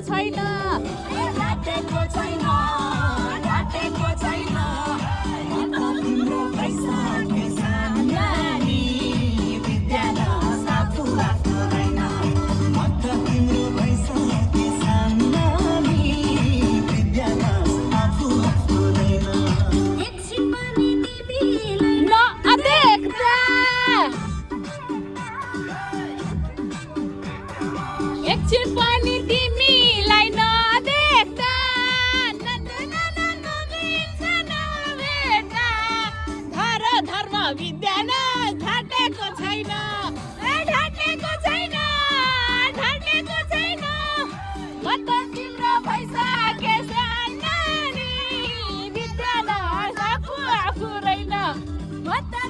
छैन ढाटेको छैन ढाटेको छैन म त तिम्रो पैसा के सान्नानी विद्या न आफू आफूदैन म त तिम्रो पैसा के सान्नानी विद्या न आफू आफूदैन एकछिन पनि तिमीलाई नदेख्दा एकछिन पनि तिमीलाई नदेख्दा धर्म विद्या न ढाटेको छैन ढाटेको छैन ढाटेको छैन म त तिम्रो पैसा के सान्नानी विद्या न आफू आफू रहेन म त